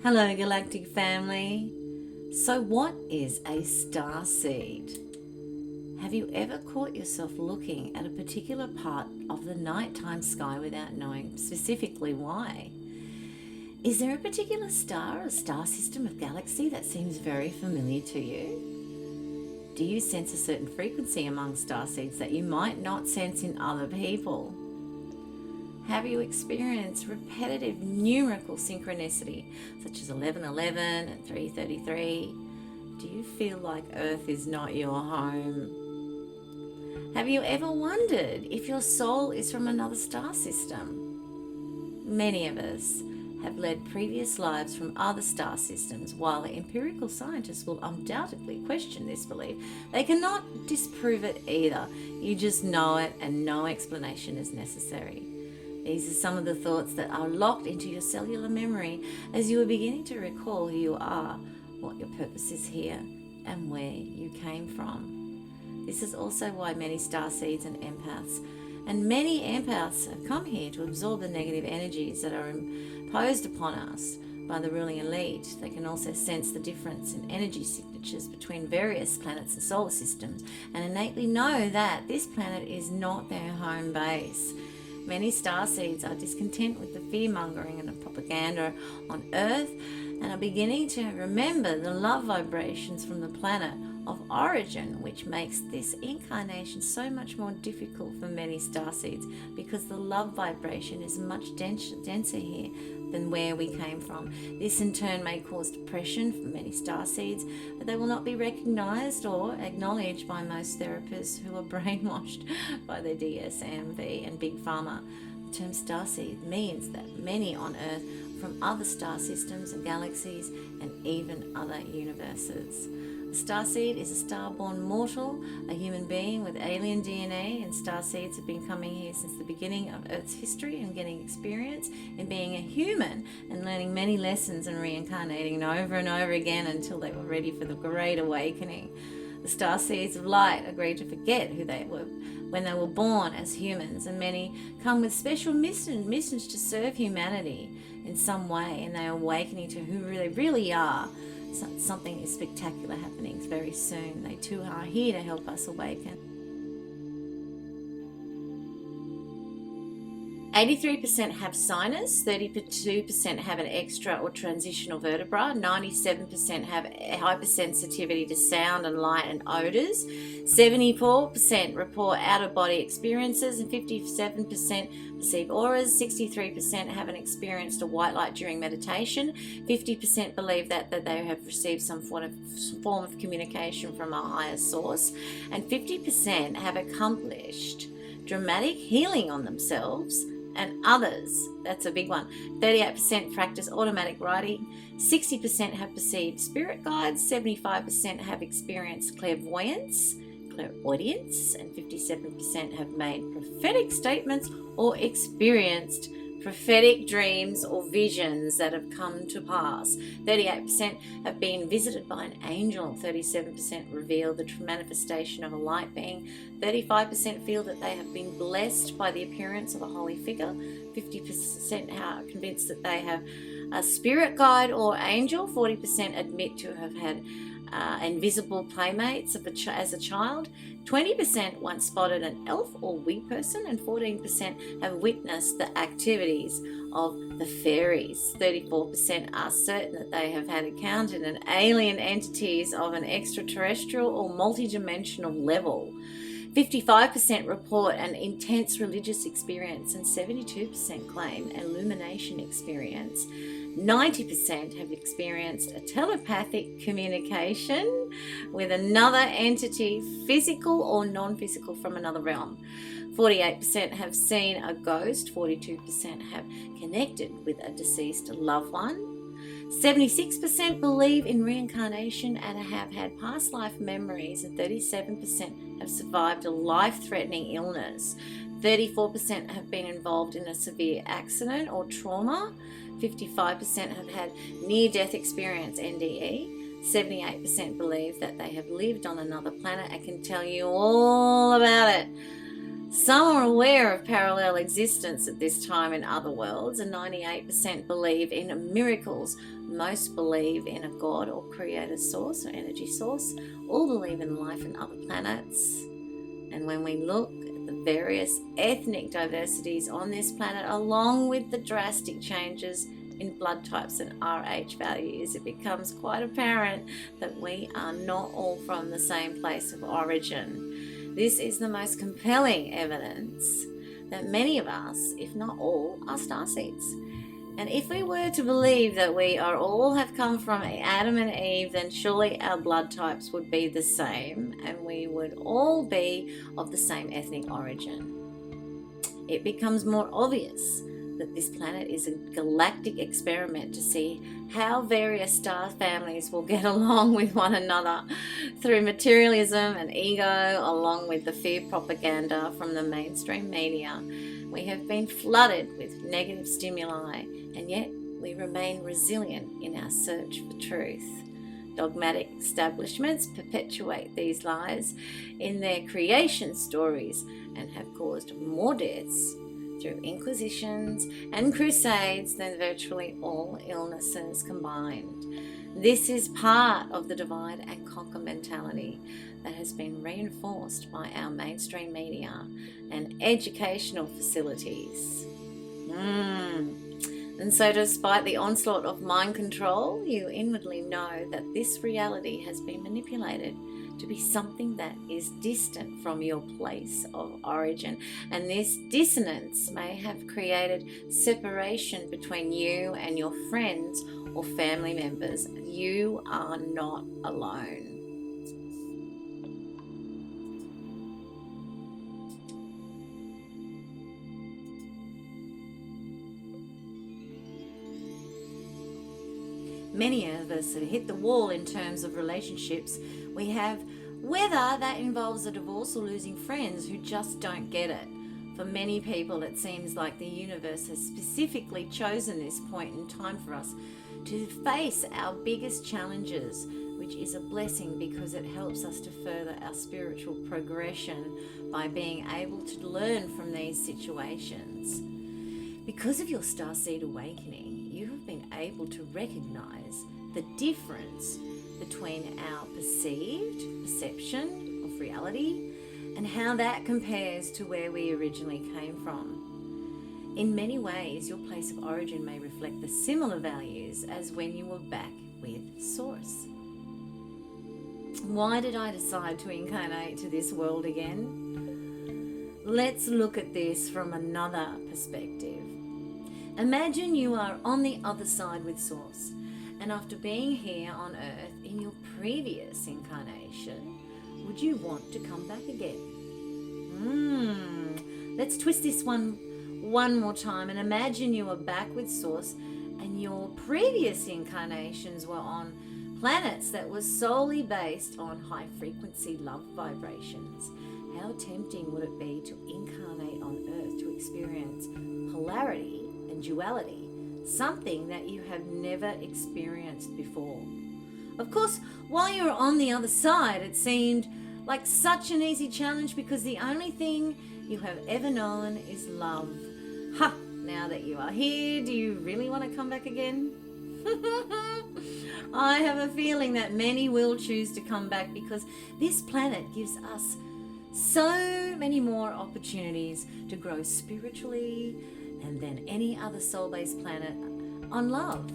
Hello, galactic family. So, what is a starseed? Have you ever caught yourself looking at a particular part of the nighttime sky without knowing specifically why? Is there a particular star or star system of galaxy that seems very familiar to you? Do you sense a certain frequency among starseeds that you might not sense in other people? Have you experienced repetitive numerical synchronicity, such as 1111 and 333? Do you feel like Earth is not your home? Have you ever wondered if your soul is from another star system? Many of us have led previous lives from other star systems. While the empirical scientists will undoubtedly question this belief, they cannot disprove it either. You just know it, and no explanation is necessary. These are some of the thoughts that are locked into your cellular memory as you are beginning to recall who you are, what your purpose is here, and where you came from. This is also why many starseeds and many empaths have come here to absorb the negative energies that are imposed upon us by the ruling elite. They can also sense the difference in energy signatures between various planets and solar systems and innately know that this planet is not their home base. Many starseeds are discontent with the fear-mongering and the propaganda on Earth and are beginning to remember the love vibrations from the planet of origin, which makes this incarnation so much more difficult for many starseeds because the love vibration is much denser here than where we came from. This in turn may cause depression for many starseeds, but they will not be recognized or acknowledged by most therapists who are brainwashed by the DSM-V and Big Pharma. The term starseed means that many on Earth from other star systems and galaxies and even other universes. A starseed is a star-born mortal, a human being with alien DNA, and starseeds have been coming here since the beginning of Earth's history and getting experience in being a human and learning many lessons and reincarnating over and over again until they were ready for the Great Awakening. The starseeds of light agreed to forget who they were when they were born as humans, and many come with special missions to serve humanity in some way, and they are awakening to who they really are. Something is spectacular happening very soon. They too are here to help us awaken. 83% have sinus, 32% have an extra or transitional vertebra, 97% have hypersensitivity to sound and light and odors, 74% report out-of-body experiences, and 57% perceive auras, 63% haven't experienced a white light during meditation, 50% believe that they have received some form of communication from a higher source, and 50% have accomplished dramatic healing on themselves and others. That's a big one. 38% practice automatic writing, 60% have perceived spirit guides, 75% have experienced clairvoyance, clairaudience, and 57% have made prophetic statements or experienced prophetic dreams or visions that have come to pass. 38% have been visited by an angel. 37% reveal the manifestation of a light being. 35% feel that they have been blessed by the appearance of a holy figure. 50% are convinced that they have a spirit guide or angel. 40% admit to have had invisible playmates as a child. 20% once spotted an elf or wee person, and 14% have witnessed the activities of the fairies. 34% are certain that they have had encountered an alien entities of an extraterrestrial or multidimensional level. 55% report an intense religious experience, and 72% claim an illumination experience. 90% have experienced a telepathic communication with another entity, physical or non-physical, from another realm. 48% have seen a ghost. 42% have connected with a deceased loved one. 76% believe in reincarnation and have had past life memories, and 37% have survived a life-threatening illness. 34% have been involved in a severe accident or trauma. 55% have had near-death experience, NDE. 78% believe that they have lived on another planet and can tell you all about it. Some are aware of parallel existence at this time in other worlds, and 98% believe in miracles. Most believe in a God or creator source or energy source. All believe in life in other planets. And when we look at the various ethnic diversities on this planet, along with the drastic changes in blood types and RH values, it becomes quite apparent that we are not all from the same place of origin. This is the most compelling evidence that many of us, if not all, are starseeds. And if we were to believe that we are all have come from Adam and Eve, then surely our blood types would be the same and we would all be of the same ethnic origin. It becomes more obvious that this planet is a galactic experiment to see how various star families will get along with one another through materialism and ego, along with the fear propaganda from the mainstream media. We have been flooded with negative stimuli, and yet we remain resilient in our search for truth. Dogmatic establishments perpetuate these lies in their creation stories and have caused more deaths through inquisitions and crusades than virtually all illnesses combined. This is part of the divide and conquer mentality that has been reinforced by our mainstream media and educational facilities. And so, despite the onslaught of mind control, you inwardly know that this reality has been manipulated to be something that is distant from your place of origin. And this dissonance may have created separation between you and your friends or family members. You are not alone. Many of us have hit the wall in terms of relationships we have, whether that involves a divorce or losing friends who just don't get it. For many people, it seems like the universe has specifically chosen this point in time for us to face our biggest challenges, which is a blessing because it helps us to further our spiritual progression by being able to learn from these situations. Because of your starseed awakening, you have been able to recognize the difference between our perceived perception of reality and how that compares to where we originally came from. In many ways, your place of origin may reflect the similar values as when you were back with Source. Why did I decide to incarnate to this world again? Let's look at this from another perspective. Imagine you are on the other side with Source, and after being here on Earth in your previous incarnation, would you want to come back again? Let's twist this one more time and imagine you are back with Source and your previous incarnations were on planets that were solely based on high frequency love vibrations. How tempting would it be to incarnate on Earth to experience polarity and duality, something that you have never experienced before? Of course, while you were on the other side, it seemed like such an easy challenge because the only thing you have ever known is love. Ha! Now that you are here, do you really want to come back again? I have a feeling that many will choose to come back because this planet gives us so many more opportunities to grow spiritually and than any other soul-based planet on love.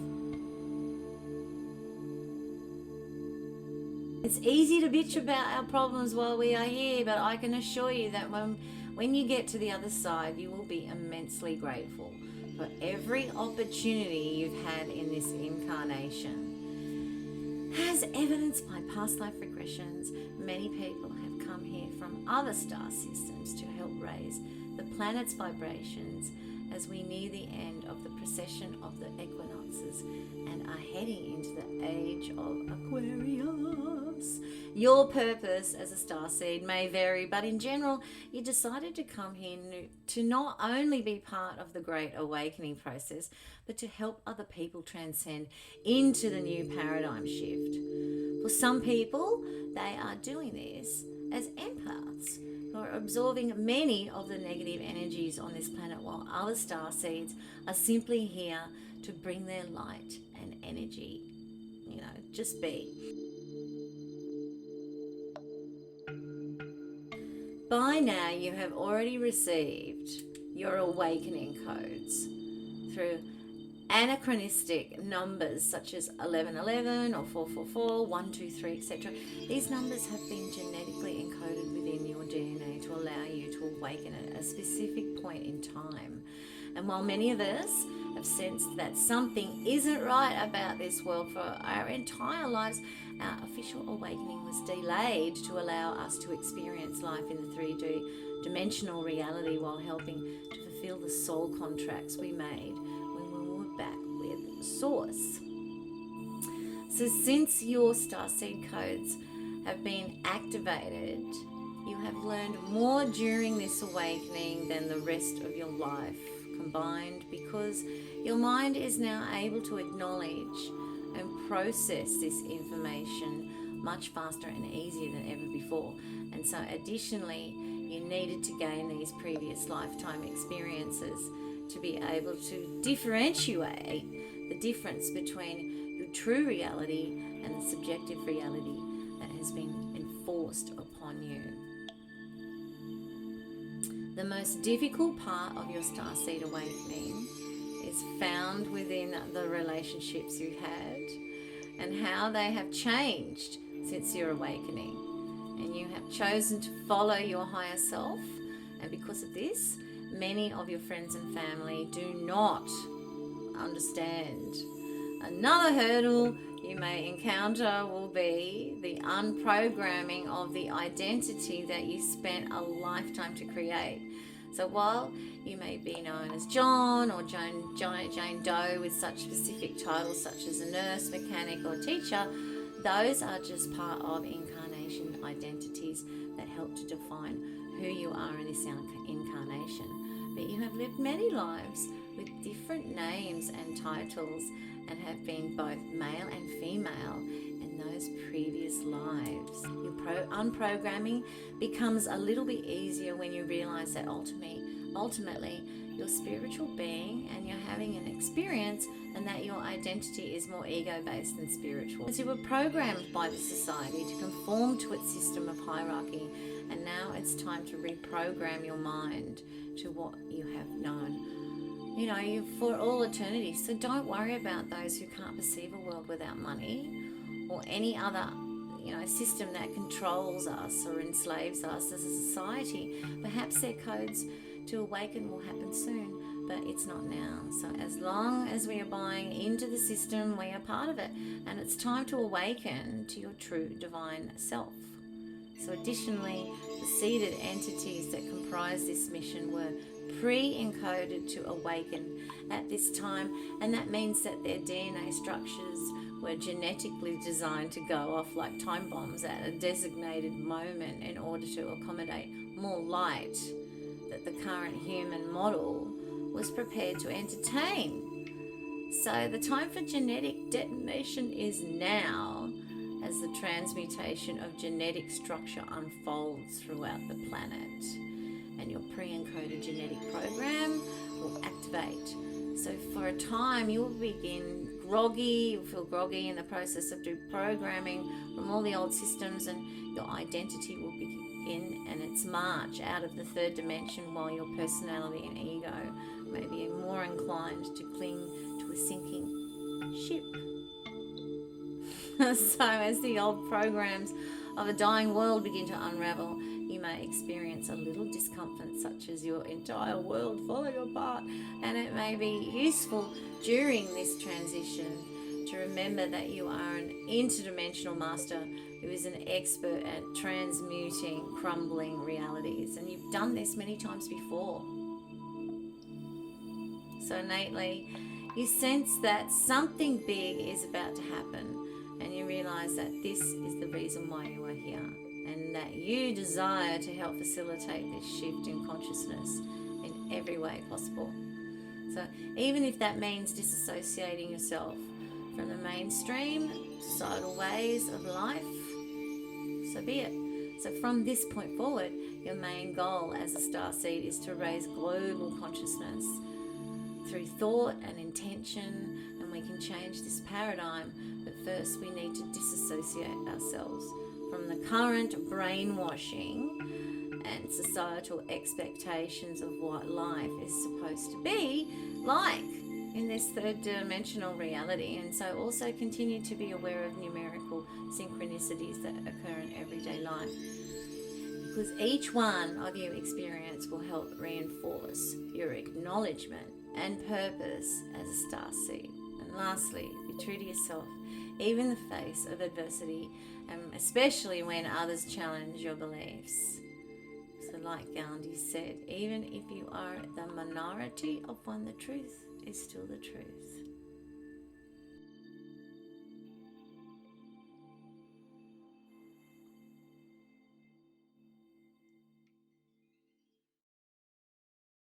It's easy to bitch about our problems while we are here, but I can assure you that when you get to the other side, you will be immensely grateful for every opportunity you've had in this incarnation. As evidenced by past life regressions, many people have come here from other star systems to help raise the planet's vibrations as we near the end of the precession of the equinoxes and are heading into the age of Aquarius. Your purpose as a starseed may vary, but in general, you decided to come here to not only be part of the Great Awakening process, but to help other people transcend into the new paradigm shift. For some people, they are doing this as empaths who are absorbing many of the negative energies on this planet, while other star seeds are simply here to bring their light and energy. Just be. By now, you have already received your awakening codes through anachronistic numbers such as 1111 or 444, 123, etc. These numbers have been genetically encoded within your DNA to allow you to awaken at a specific point in time. And while many of us have sensed that something isn't right about this world for our entire lives, our official awakening was delayed to allow us to experience life in the 3D dimensional reality while helping to fulfill the soul contracts we made when we were back with Source. So since your starseed codes have been activated, you have learned more during this awakening than the rest of your life combined, because your mind is now able to acknowledge and process this information much faster and easier than ever before. And so additionally, you needed to gain these previous lifetime experiences to be able to differentiate the difference between your true reality and the subjective reality that has been enforced upon you. The most difficult part of your starseed awakening is found within the relationships you had and how they have changed since your awakening. And you have chosen to follow your higher self, and because of this, many of your friends and family do not understand. Another hurdle you may encounter will be the unprogramming of the identity that you spent a lifetime to create. So while you may be known as John or Jane Doe with such specific titles such as a nurse, mechanic or teacher, those are just part of incarnation identities that help to define who you are in this incarnation. But you have lived many lives with different names and titles and have been both male and female in those previous lives. Your unprogramming becomes a little bit easier when you realize that ultimately you're spiritual being and you're having an experience, and that your identity is more ego-based than spiritual. As you were programmed by the society to conform to its system of hierarchy, and now it's time to reprogram your mind to what you have known, for all eternity. So don't worry about those who can't perceive a world without money or any other system that controls us or enslaves us as a society. Perhaps their codes to awaken will happen soon, but it's not now. So as long as we are buying into the system, we are part of it, and it's time to awaken to your true divine self. So additionally, the seeded entities that comprise this mission were pre-encoded to awaken at this time, and that means that their DNA structures were genetically designed to go off like time bombs at a designated moment in order to accommodate more light that the current human model was prepared to entertain. So the time for genetic detonation is now, as the transmutation of genetic structure unfolds throughout the planet, and your pre-encoded genetic program will activate. So for a time you will begin you'll feel groggy in the process of deprogramming from all the old systems, and your identity will begin and its march out of the third dimension, while your personality and ego may be more inclined to cling to a sinking ship. So as the old programs of a dying world begin to unravel, you may experience a little discomfort, such as your entire world falling apart, and it may be useful during this transition to remember that you are an interdimensional master who is an expert at transmuting crumbling realities, and you've done this many times before. So innately, you sense that something big is about to happen, and you realize that this is the reason why you are here, and that you desire to help facilitate this shift in consciousness in every way possible. So even if that means disassociating yourself from the mainstream societal ways of life, so be it. So from this point forward, your main goal as a starseed is to raise global consciousness through thought and intention, and we can change this paradigm. But first we need to disassociate ourselves from the current brainwashing and societal expectations of what life is supposed to be like in this third dimensional reality. And so also continue to be aware of numerical synchronicities that occur in everyday life, because each one of your experience will help reinforce your acknowledgement and purpose as a star seed. And lastly, be true to yourself, even in the face of adversity, especially when others challenge your beliefs. So like Gandhi said, even if you are the minority of one, the truth is still the truth.